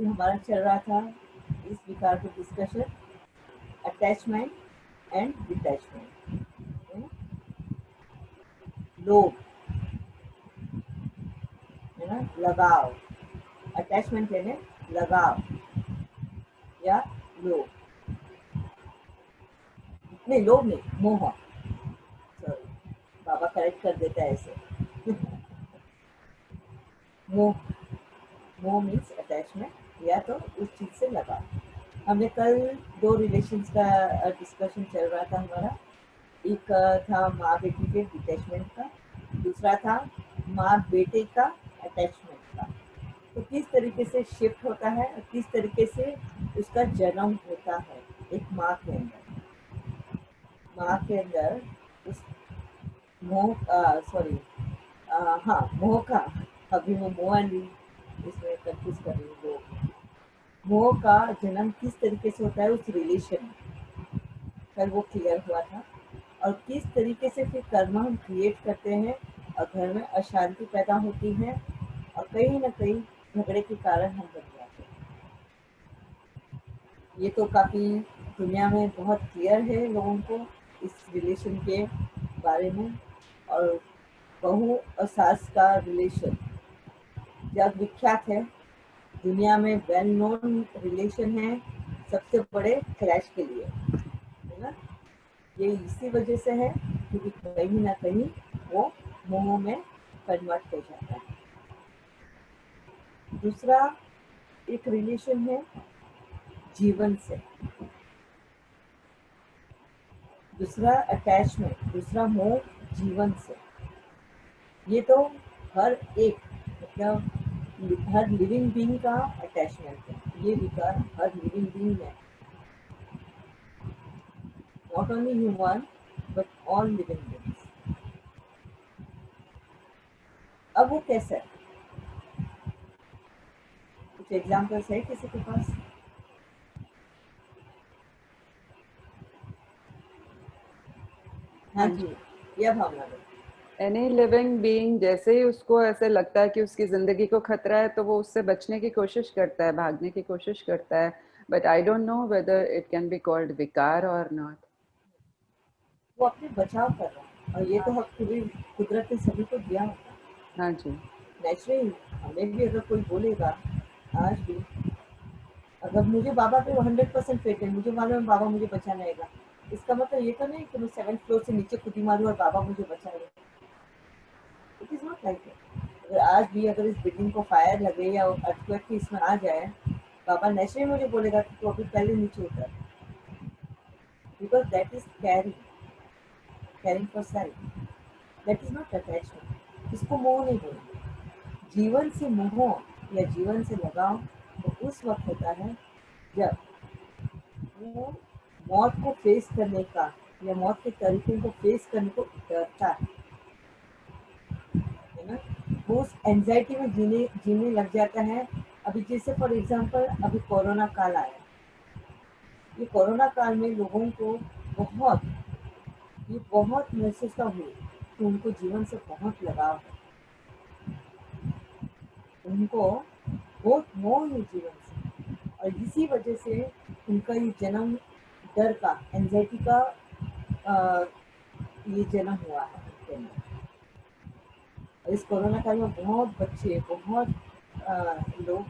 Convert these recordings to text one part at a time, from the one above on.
अभी हमारा चल रहा था इस विकार पे डिस्कशन, अटैचमेंट एंड डिटैचमेंट। लोभ है ना, लगाव। अटैचमेंट यानी लगाव या लोभ, नहीं लोभ नहीं, मोह। सॉरी, बाबा करेक्ट कर देता है ऐसे। मोह, मोह मीन्स अटैचमेंट या तो उस चीज से लगाव। हमने कल दो रिलेशंस का डिस्कशन चल रहा था हमारा। एक था माँ बेटी के डिटैचमेंट का, दूसरा था माँ बेटे का अटैचमेंट का। तो किस तरीके से शिफ्ट होता है और किस तरीके से उसका जन्म होता है एक माँ के अंदर। माँ के अंदर उस मोह, सॉरी, हाँ मोह का, अभी मैं मोह इसमें कंफ्यूज कर रही हूँ। मोह का जन्म किस तरीके से होता है उस रिलेशन में, कल वो क्लियर हुआ था। और किस तरीके से फिर कर्म हम क्रिएट करते हैं और घर में अशांति पैदा होती है और कहीं ना कहीं झगड़े के कारण हम बन जाते हैं। ये तो काफ़ी दुनिया में बहुत क्लियर है लोगों को इस रिलेशन के बारे में। और बहू और सास का रिलेशन जग विख्यात है, दुनिया में वेल नोन रिलेशन है सबसे बड़े क्लैश के लिए, है ना। ये इसी वजह से है क्योंकि कहीं ना कहीं वो मोह में कन्वर्ट हो जाता है। दूसरा एक रिलेशन है जीवन से, दूसरा अटैचमेंट, दूसरा मोह जीवन से। ये तो हर एक मतलब हर लिविंग बीइंग का अटैचमेंट है, ये विकार हर लिविंग बीइंग में, not only human but all living beings. अब वो कैसे है, कुछ एग्जाम्पल्स है किसी के पास? हाँ हाँ जी, जी। या भावना में एनी लिविंग बीइंग जैसे ही उसको ऐसे लगता है कि उसकी जिंदगी को खतरा है तो वो उससे बचने की कोशिश करता है, भागने की कोशिश करता है। But I don't know whether it can be called विकार और नॉट। वो अपने बचाव कर रहा है और ये तो हक पूरी कुदरत ने सभी को दिया होता है। हाँ जी। नेचुरली हमें भी अगर कोई बोलेगा आज भी, अगर मुझे बाबा पे 100% फेथ है, मुझे मालूम है बाबा मुझे बचाने आएगा, इसका मतलब ये तो नहीं कि मैं 7th फ्लोर से नीचे खुदी मारूं और बाबा मुझे बचाएगा। It is not like that. अगर आज भी अगर इस बिल्डिंग को फायर लगे या अर्थक्वेक की इसमें आ जाए, बाबा नेचुरली मुझे बोलेगा कि तू अभी पहले नीचे उतर, because that is carrying for self, that is not attachment. इसको मोह नहीं बोलेंगे। जीवन से मोह या जीवन से लगाव तो उस वक्त होता है जब वो मौत को फेस करने का या मौत के तरीके को फेस करने को डरता है ना। वो उस एंजाइटी में जीने जीने लग जाता है। अभी जैसे फॉर एग्जांपल अभी कोरोना काल आया, ये कोरोना काल में लोगों को बहुत बहुत महसूस हुई कि उनको जीवन से बहुत लगाव है, उनको बहुत मोह है जीवन से, और इसी वजह से उनका ये जन्म डर का, एंजाइटी का आ, ये जन्म हुआ है उनके अंदर। और इस कोरोना काल में बहुत बच्चे, बहुत लोग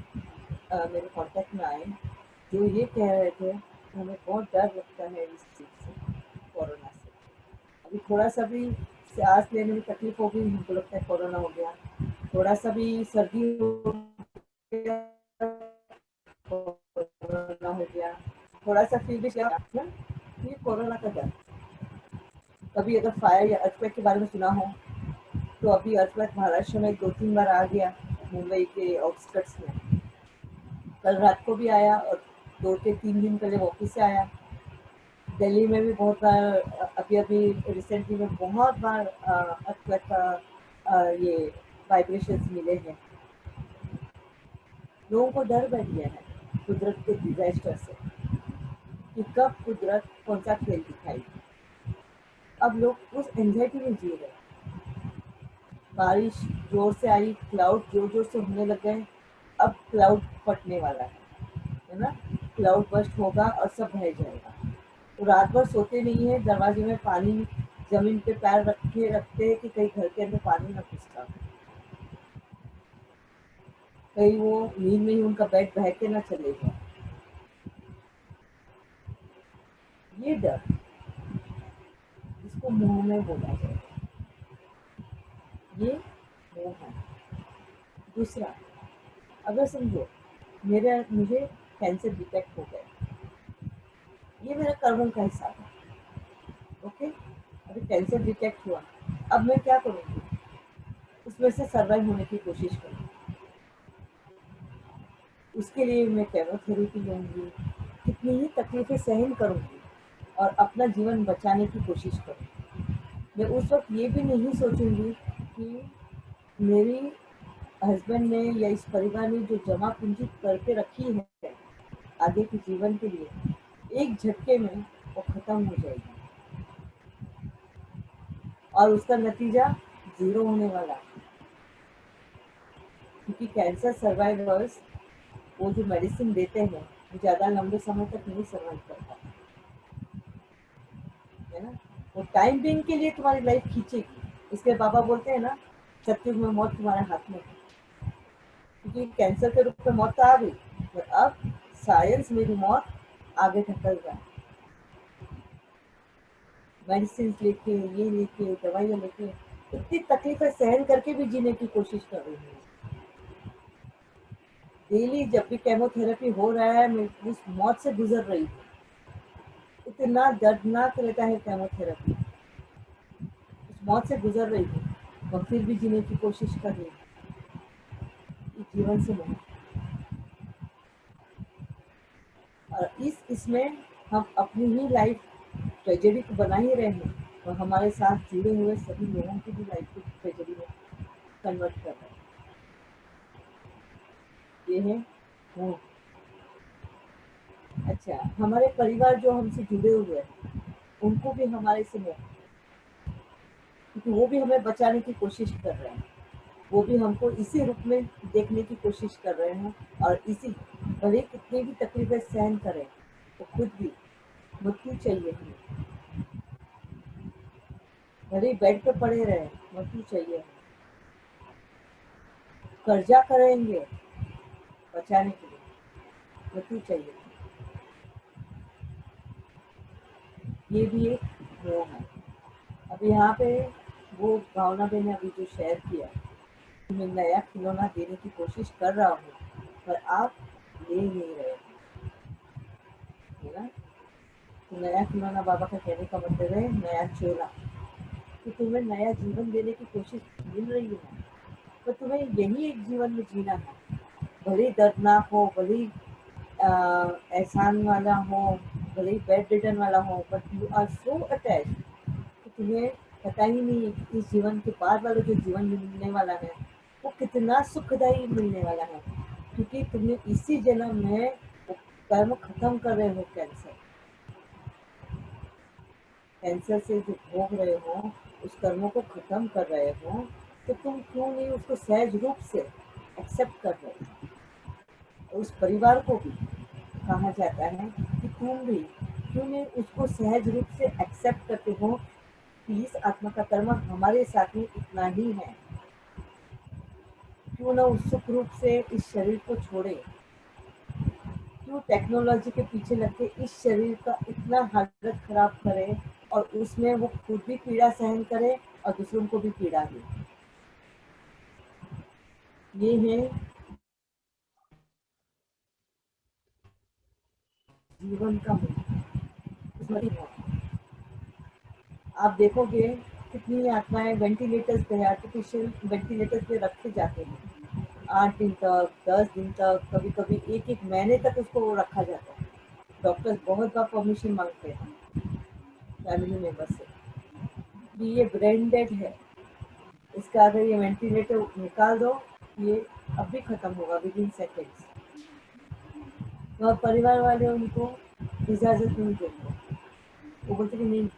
मेरे कांटेक्ट में आए जो ये कह रहे थे कि हमें बहुत डर लगता है इस चीज़ से, कोरोना से। अभी थोड़ा सा भी सांस लेने में तकलीफ हो गई, हमको लगता है कोरोना हो गया। थोड़ा सा भी सर्दी हो गया, कोरोना हो गया। थोड़ा सा फील भी किया, ये कोरोना का डर। कभी अगर फायर या अर्थक्वेक के बारे में सुना हो तो अभी अर्थक्वेक महाराष्ट्र में 2-3 बार आ गया, मुंबई के आउटस्कर्ट्स में। कल रात को भी आया और 2 से 3 दिन पहले वापस से आया। दिल्ली में भी बहुत बार, अभी अभी रिसेंटली में बहुत बार अर्थक्वेक का ये वाइब्रेशंस मिले हैं। लोगों को डर बैठ गया है कुदरत के डिजास्टर से कि कब कुदरत कौन सा खेल दिखाएगी। अब लोग उस एंजाइटी में जी रहे हैं। बारिश जोर से आई, क्लाउड जोर जोर से होने लग गए, अब क्लाउड फटने वाला है, है ना, क्लाउड बर्स्ट होगा और सब बह जाएगा। तो रात भर सोते नहीं है, दरवाजे में पानी, जमीन पे पैर रखते हैं कि कहीं घर के अंदर पानी ना घुसता, कहीं वो नींद में ही उनका बेड बह के ना चले जाए। ये डर, इसको मुंह में बोला जाए, ये मोह है। दूसरा, अगर समझो मुझे कैंसर डिटेक्ट हो गया, ये मेरा कर्मों का हिसाब है। ओके, अभी कैंसर डिटेक्ट हुआ, अब मैं क्या करूँगी, उसमें से सर्वाइव होने की कोशिश करूँगी। उसके लिए मैं केमोथेरेपी लूँगी, कितनी ही तकलीफें सहन करूँगी और अपना जीवन बचाने की कोशिश करूँगी। मैं उस वक्त ये भी नहीं सोचूंगी कि मेरी हस्बैंड ने या इस परिवार ने जो जमा पूंजी करके रखी है आगे के जीवन के लिए, एक झटके में वो खत्म हो जाएगी और उसका नतीजा जीरो होने वाला है। क्योंकि कैंसर सर्वाइवर्स, वो जो मेडिसिन देते हैं वो ज़्यादा लंबे समय तक नहीं सर्वाइव करता है ना। वो टाइम बिंग के लिए तुम्हारी लाइफ खींचेगी। इसके बाबा बोलते हैं ना, सत्युग में मौत तुम्हारे हाथ में है। क्योंकि कैंसर के रूप में मौत तो आ गई, पर अब साइंस मेरी मौत आगे ढकल रहा है। मेडिसिन लेके, ये लेके, दवाइयाँ लेके, इतनी तकलीफें सहन करके भी जीने की कोशिश कर रही हूँ। डेली जब भी केमोथेरेपी हो रहा है, मैं उस मौत से गुजर रही हूँ। इतना दर्दनाक रहता है केमोथेरेपी, उस मौत से गुजर रही हूँ और फिर भी जीने की कोशिश कर रही हूँ। इस जीवन से नहीं। और इसमें हम अपनी ही लाइफ ट्रेजेडी को बना ही रहे हैं और हमारे साथ जुड़े हुए सभी लोगों की भी लाइफ को ट्रेजेडी में कन्वर्ट कर रहे हैं। ये है वो। अच्छा, हमारे परिवार जो हमसे जुड़े हुए हैं उनको भी हमारे से मोह, क्योंकि वो भी हमें बचाने की कोशिश कर रहे हैं। वो भी हमको इसी रूप में देखने की कोशिश कर रहे हैं और इसी, भले कितनी भी तकलीफें सहन करें तो खुद भी मृत्यु चाहिए हमें, भले बेड पे पड़े रहे मृत्यु चाहिए। कर्जा करेंगे बचाने के लिए, मृत्यु चाहिए। ये भी एक वो है। अब यहाँ पे वो भावना बहन ने अभी जो शेयर किया, मैं नया खिलौना देने की कोशिश कर रहा हूँ पर आप ले नहीं रहे, है ना। तो नया खिलौना बाबा का कहने का मतलब है नया चोला, कि तुम्हें नया जीवन देने की कोशिश मिल रही है, तो तुम्हें यही एक जीवन में जीना है। भले ही दर्दनाक हो, भले ही एहसान वाला हो, भले ही बेड रिटर्न वाला हो, but you are so attach कि तुम्हें पता ही नहीं है कि इस जीवन के बाद वाला जो जीवन मिलने वाला है वो कितना सुखदायी मिलने वाला है। क्योंकि तुमने इसी जन्म में वो कर्म खत्म कर रहे हो। कैंसर से जो भोग रहे हो, उस कर्मों को खत्म कर रहे हो, तो तुम क्यों नहीं उसको सहज रूप से एक्सेप्ट कर रहे हो। उस परिवार को भी कहा जाता है कि तुम भी क्यों नहीं उसको सहज रूप से एक्सेप्ट करते हो कि इस आत्मा का कर्म हमारे साथ में इतना ही है। क्यों ना उत्सुक रूप से इस शरीर को छोड़े, क्यों टेक्नोलॉजी के पीछे लग के इस शरीर का इतना हालत खराब करे और उसमें वो खुद भी पीड़ा सहन करे और दूसरों को भी पीड़ा दे। ये है जीवन का मूल। आप देखोगे कितनी आत्माएं वेंटिलेटर्स पे, आर्टिफिशियल वेंटिलेटर्स पे रखे जाते हैं, 8 दिन तक, 10 दिन तक, कभी कभी एक एक महीने तक उसको रखा जाता है। डॉक्टर्स बहुत बार परमिशन मांगते हैं फैमिली मेंबर से कि ये ब्रेन डेड है, इसका अगर ये वेंटिलेटर निकाल दो, ये अभी खत्म होगा विद इन सेकेंड्स। तो परिवार वाले उनको इजाज़त नहीं देते, वो बोलते कि नहीं,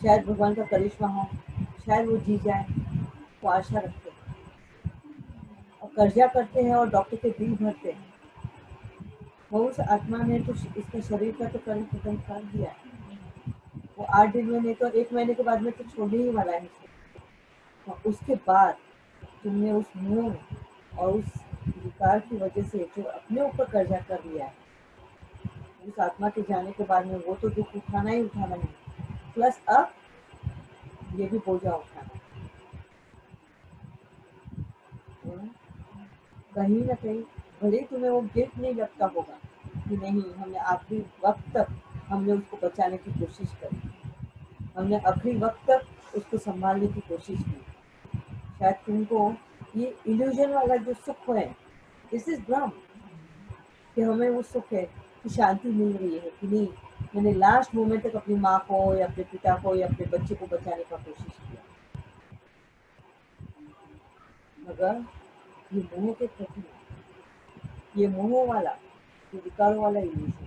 शायद भगवान का करिश्मा हो, शायद वो जी जाए, वो आशा रखते हैं और कर्जा करते हैं और डॉक्टर के बिल भरते हैं। वो उस आत्मा ने तो इसका शरीर का तो कर्म खत्म कर दिया है। वो 8 दिन में नहीं तो 1 महीने के बाद में तो छोड़ने ही वाला है इसको। और उसके बाद तुमने उस मोह और उस विकार की वजह से जो अपने ऊपर कर्जा कर लिया है, उस आत्मा के जाने के बाद में वो तो दुख उठाना ही उठाना है, प्लस अब ये भी बोझा उठाना है। कहीं ना कहीं भले ही तुम्हें वो गिल्ट नहीं लगता होगा कि नहीं, हमने आखिरी वक्त तक हमने उसको बचाने की कोशिश करी, हमने आखिरी वक्त तक उसको संभालने की कोशिश की। शायद तुमको ये इल्यूजन वाला जो सुख है, दिस इज भ्रम, कि हमें वो सुख है कि शांति मिल रही है कि नहीं, मैंने लास्ट मोमेंट तक अपनी माँ को या अपने पिता को या अपने बच्चे को बचाने का कोशिश किया, मगर ये मोह के प्रति, ये मोह वाला, ये विकारों वाला इल्यूजन